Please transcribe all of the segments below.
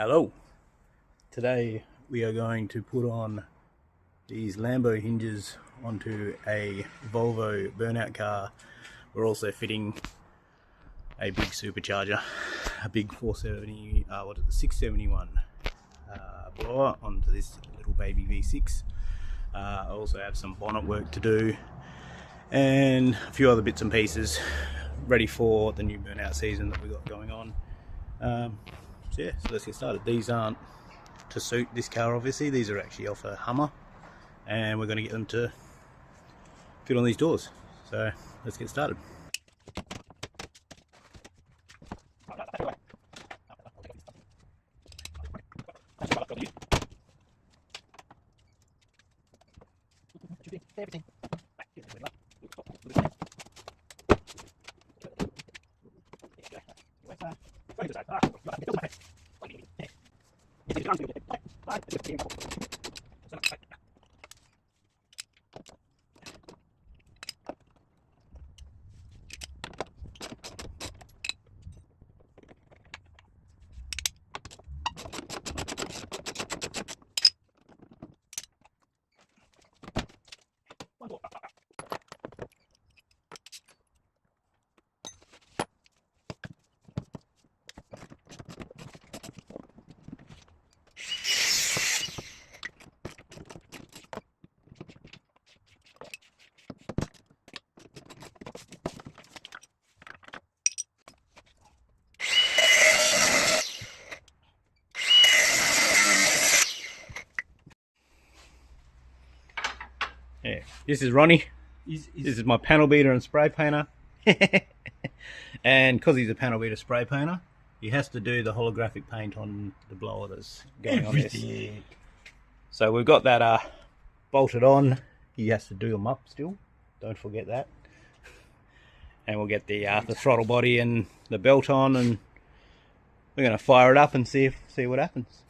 Hello. Today we are going to put on these Lambo hinges onto a Volvo burnout car. We're also fitting a big supercharger, a big 671 blower onto this little baby V6. I also have some bonnet work to do and a few other bits and pieces ready for the new burnout season that we got going on. So let's get started. These aren't to suit this car, obviously. These are actually off a Hummer, and we're going to get them to fit on these doors. So let's get started. Yeah, this is Ronnie. This is my panel beater and spray painter. And because he's a panel beater spray painter, he has to do the holographic paint on the blower that's going on this. So we've got that bolted on. He has to do them up still. Don't forget that. And we'll get the throttle body and the belt on, and we're going to fire it up and see what happens.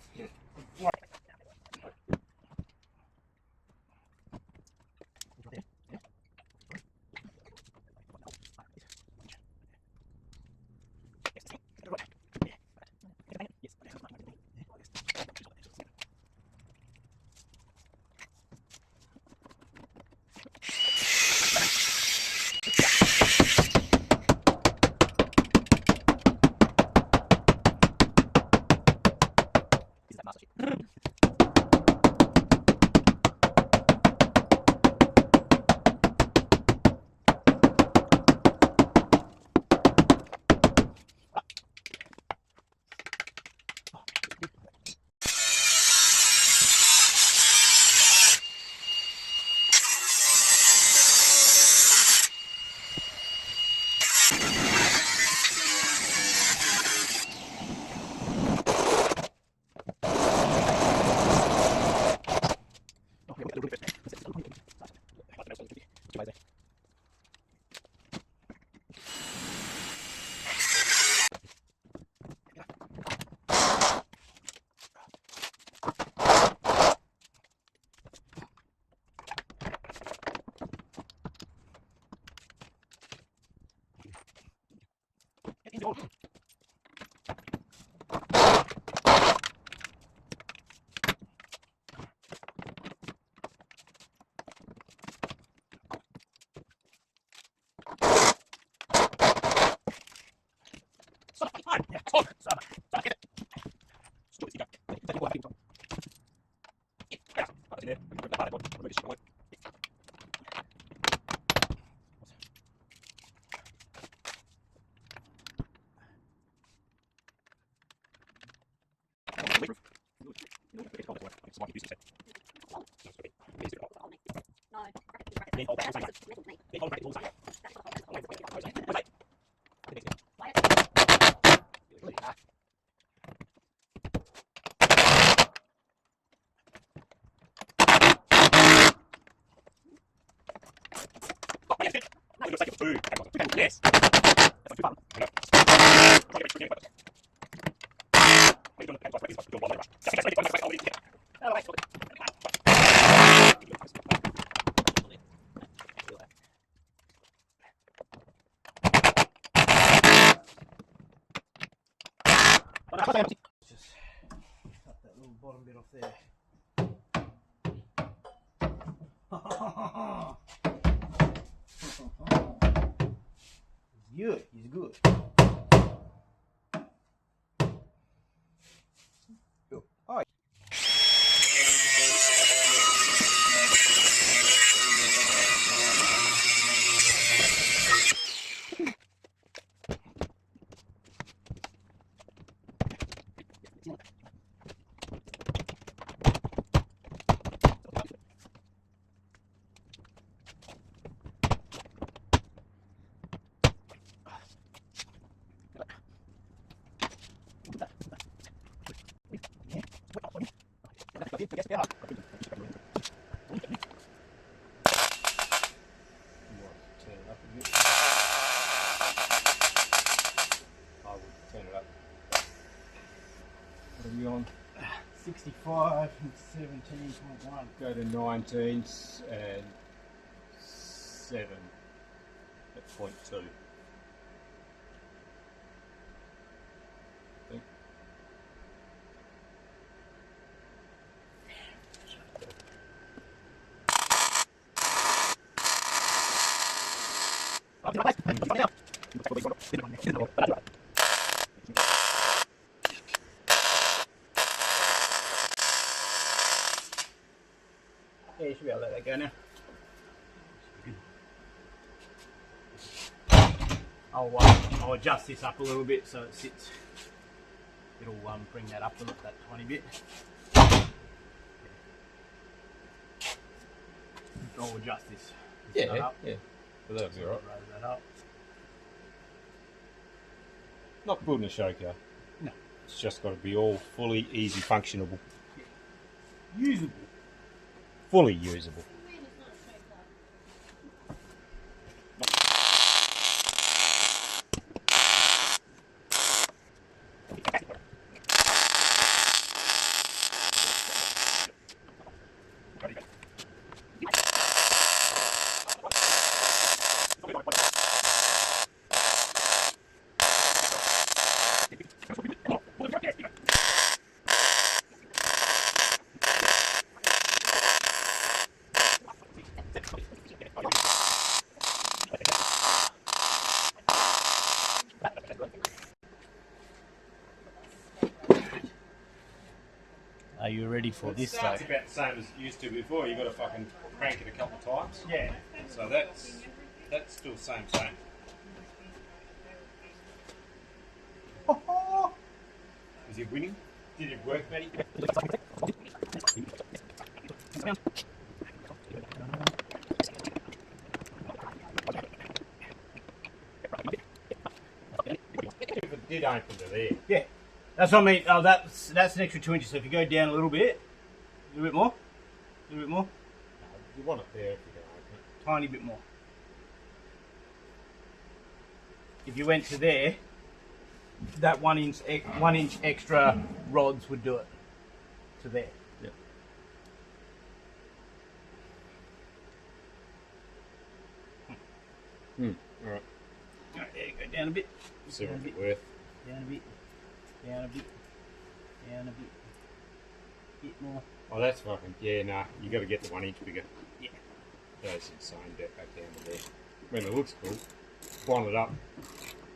Yes. bit off there. He's good, he's good. Oh. What are we on? 65 and 17.1. Go to 19 and 7 at 0.2. I think. Yeah, you should be able to let that go now. I'll adjust this up a little bit so it sits. It'll bring that up a little, that tiny bit. I'll adjust this. Yeah, up. yeah. But that'll be alright. Raise that up. Not building a show car. No. It's just got to be all fully easy functionable. Yeah. Usable. Fully usable. Are you ready for this though? Starts about the same as it used to before. You've got to fucking crank it a couple of times. Yeah. So that's still the same. Is he winning? Did it work, Matty? If it did open to there. Yeah. That's what I mean. Oh, that's an extra 2 inches. So if you go down a little bit more, You want it there if you're going to open it. tiny bit more. If you went to there, that 1 inch extra rods would do it to there. Yep. Alright. Alright, there you go. Down a bit. See Down what a bit. it's worth. Down a bit. Down a bit. Down a bit. Bit more. Oh, that's fucking... Yeah, nah. You got to get the 1 inch bigger. Yeah. That's insane. Back down to there. I mean, it looks cool. Bond it up.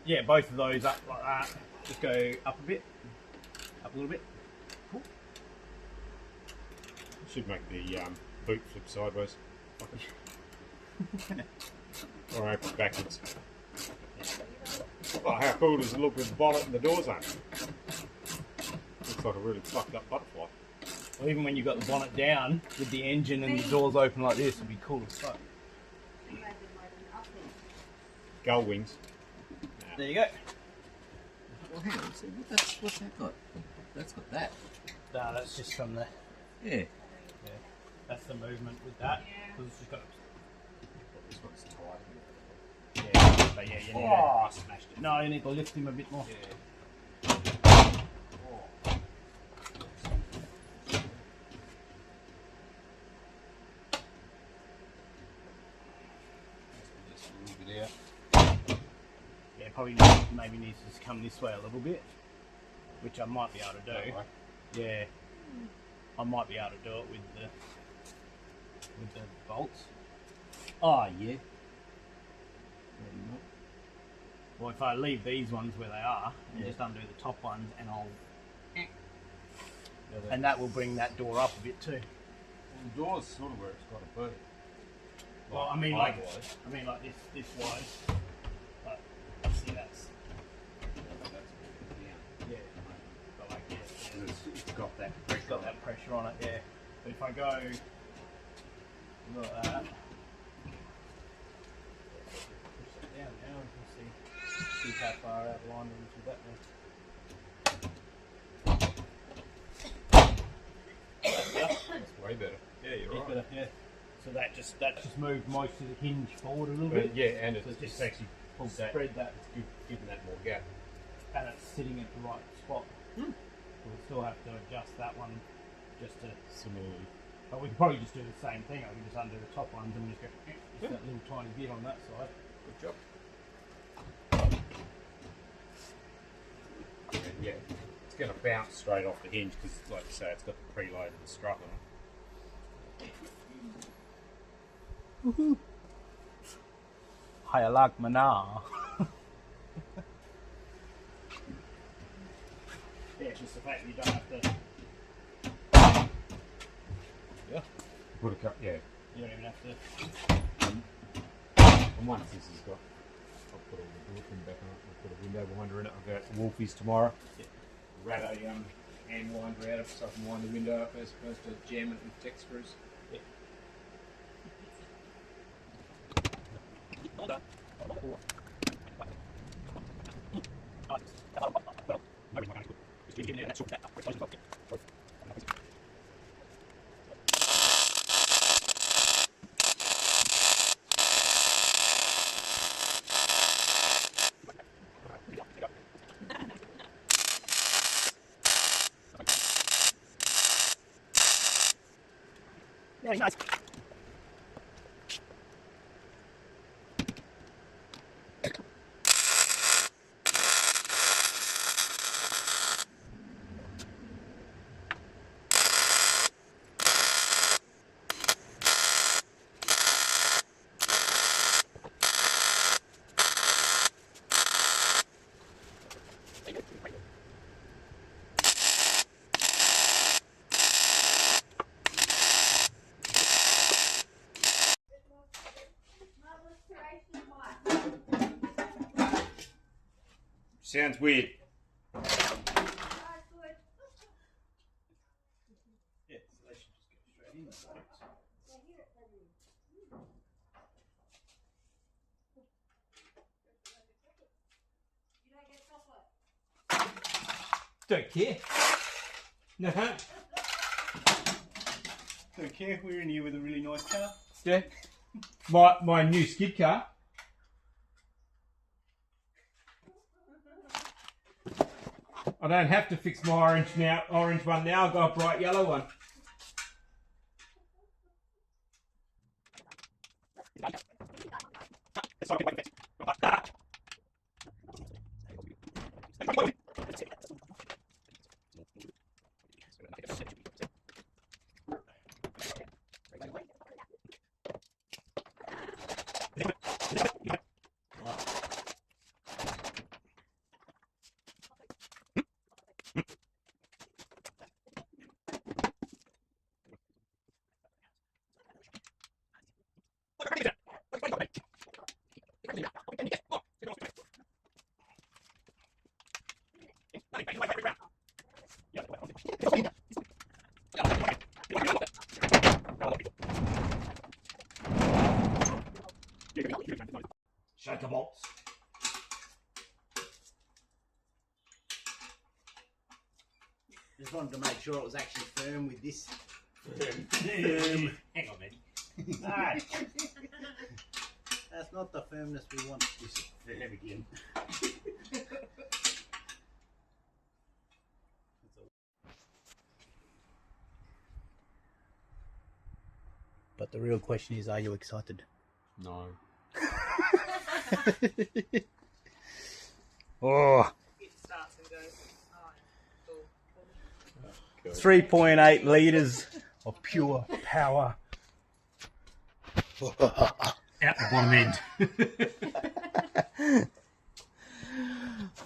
Yeah, both of those up like that. Just go up a bit. Up a little bit. Cool. Should make the boot flip sideways. Or open backwards. Oh, how cool does it look with the bonnet and the doors on? Looks like a really fucked up butterfly. Well, even when you've got the bonnet down with the engine and the doors open like this, it'd be cool as fuck. Gull wings. There you go. Well, hang on, see, what's that got? That's got that. No, that's just from the... Yeah. Yeah, that's the movement with that. Because it's just got... This one's tight. Yeah, but yeah, you need Oh, I smashed it. No, you need to lift him a bit more. Yeah. Just a little bit out. Yeah, probably maybe needs to come this way a little bit, which I might be able to do. That way. Yeah. I might be able to do it with the bolts. Oh yeah. Well, if I leave these ones where they are and just undo the top ones, and and that will bring that door up a bit too. Well, the door's sort of where it's got to be. Well, I mean like this wise. But see that's yeah. But like It's got that it's got that pressure on it, yeah. But if I go look at that. Push that down now and see how far out of line into that now. That's way better. Yeah, you're right. Better, yeah. So that just moved most of the hinge forward a little But, bit. yeah, and So it's just just actually pulled that, spread that, giving that more gap. and it's sitting at the right spot. We'll still have to adjust that one just to. Similarly. But we could probably just do the same thing. I can just undo the top ones and just go just that little tiny bit on that side. Good job. And yeah, it's going to bounce straight off the hinge because, like you say, it's got the preloaded strut on it. Woohoo! Hiya lag mana. Yeah, just the fact that you don't have to. Yeah. Put a cut. Yeah. You don't even have to. And once this has got, I'll put all the door trim back on it. I'll put a window winder in it. I'll go out to Wolfie's tomorrow. Yeah. Rat a hand winder out of it so I can wind the window up as opposed to jam it with tech screws. Yeah. Very nice. Sounds weird. Yeah, so they should just go straight in. Don't care. No. Don't care, we're in here with a really nice car. Yeah. My new skid car. I don't have to fix my orange one now. I've got a bright yellow one. Shaker bolts. Just wanted to make sure it was actually firm with this. Hang on, man. Ah. That's not the firmness we want. This is firm again. But the real question is, are you excited? No. Oh. It starts and goes, oh, 3.8 litres of pure power. Out the bottom end.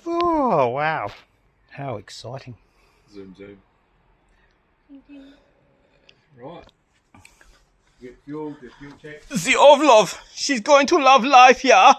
Oh, wow. How exciting. Zoom. Right. Get fuel check. The Ovlov, she's going to love life, yeah?